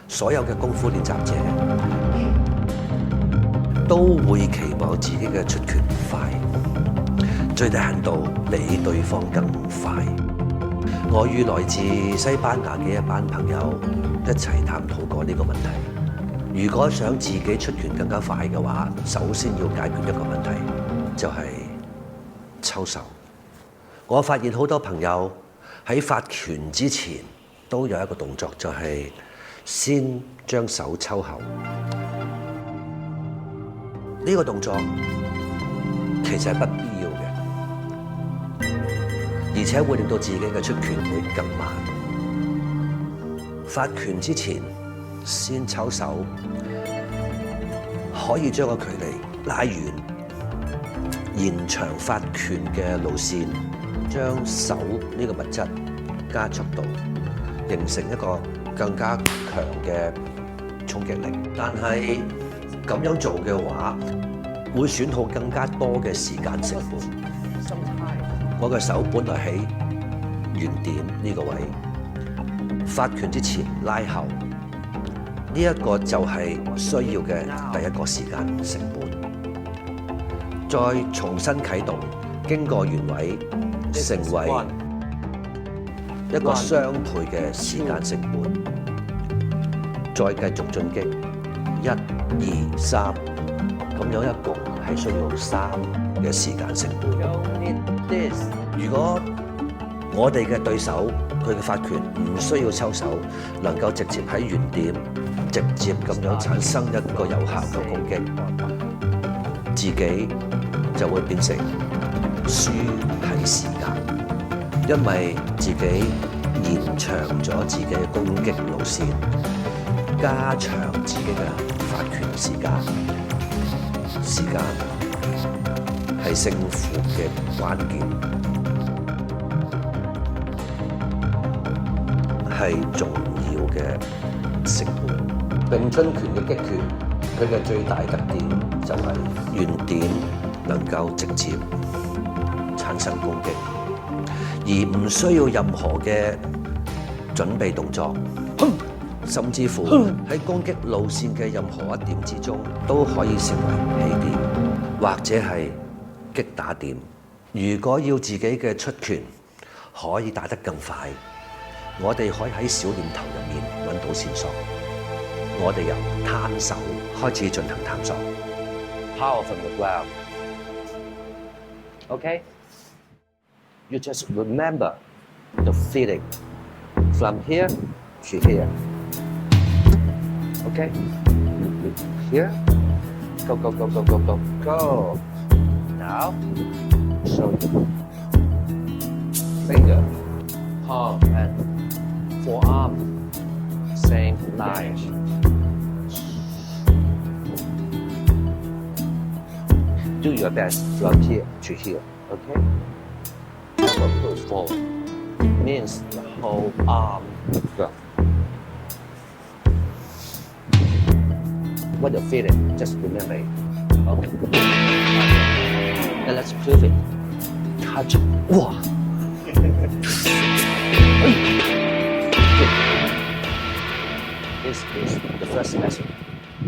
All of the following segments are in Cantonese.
所有嘅功夫練習者都會期望自己嘅出拳快，最大限度比對方更快。我與來自西班牙嘅一班朋友一齊探討過呢個問題。如果想自己出拳更加快嘅話，首先要解決一個問題，就係抽手。我發現好多朋友喺發拳之前都有一個動作，就係先將手抽後。呢個動作其實係不必要嘅，而且會令到自己嘅出拳會更慢。發拳之前先抽手，可以將個距離拉遠，延長發拳嘅路線，將手呢個物質加速度，形成一個更加強嘅衝擊力。但係咁樣做嘅話，會損耗更加多嘅時間成本。我嘅手本來喺原點呢個位，發拳之前拉後，呢一個就係需要嘅第一個時間成本。再重新啟動，經過原位，成為一個雙倍嘅時間成本。再繼續進擊，1、2、3，咁樣一共係需要3嘅時間成本。如果我哋嘅對手佢嘅發拳唔需要抽手，能夠直接喺原點直接咁樣產生一個有效嘅攻擊，自己就會變成輸喺時間，因為自己延長咗自己嘅攻擊路線，加長自己嘅發拳時間。時間係勝負嘅關鍵，係重要嘅成本。詠春拳嘅擊拳，佢嘅最大特點就係原點能夠直接產生攻擊，而唔需要任何嘅準備動作，甚至乎喺攻擊路線嘅任何一點之中都可以成為起點，或者係擊打點。如果要自己嘅出拳可以打得更快，我哋可以喺小念頭入面揾到線索。我哋由攤手開始進行探索。Power from the ground. Okay? You just remember the feeling from here to here. Okay? Here. Go, go, go, go, go, go, go. Now, show you. Finger, palm, and forearm. Same line. Do your best from here to here, okay? Never push forward. Means the whole arm go. What you're feeling, just remember it. Okay. And let's prove it. Touch. Wow. This is the first lesson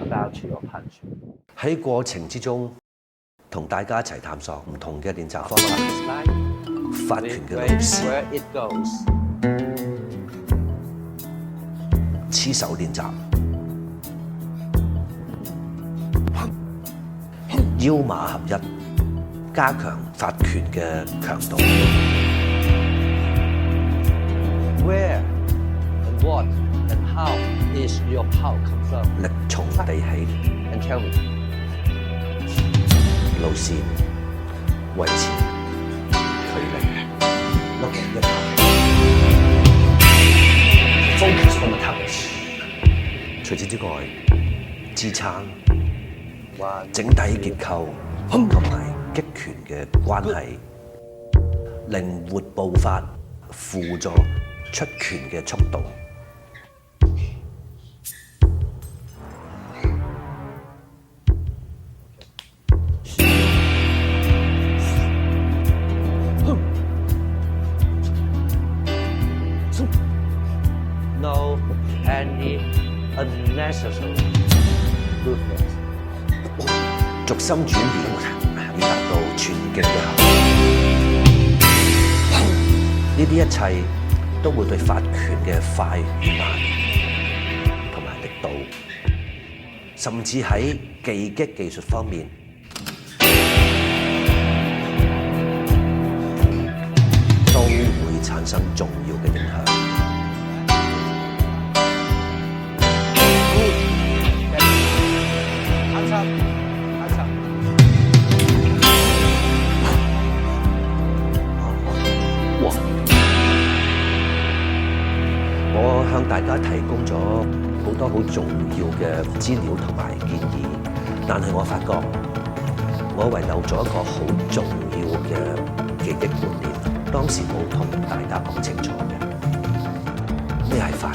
about your punch. 喺過程之中，同大家一齊探索唔同嘅練習方法，發拳嘅路線，黐手練習，腰馬合一，加強發拳嘅強度。Where and what and how is your power come from？ 力從地起 ，and tell me。路線維持距離，look at your focus on the touch。除此之外，支撐、整體結構同埋擊拳嘅關係，靈活步伐輔助出拳嘅速度。No any unnecessary movements。軸心轉移以達到全勁嘅效果。呢啲一切都會對法拳嘅快與慢同埋力度，甚至喺技擊技術方面，都會產生重要嘅影響。我向大家提供咗好多好重要嘅資料同埋建議，但係我發覺我遺漏咗一個好重要嘅技擊觀念，當時冇同大家講清楚嘅。咩係快？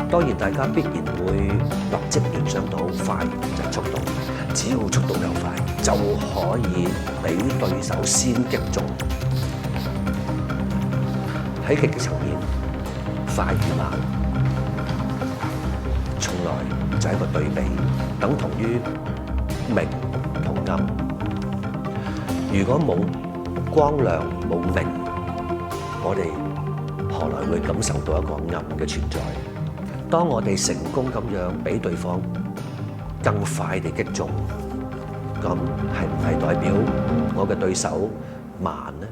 當然大家必然會立即聯想到快就係速度，只要速度夠快，就可以俾對手先擊中。喺技擊層面，快與慢，從來就係一個對比，等同於明同暗。如果冇光亮冇明，我哋何來會感受到一個暗嘅存在？當我哋成功咁樣俾對方更快地擊中，咁係唔係代表我嘅對手慢呢？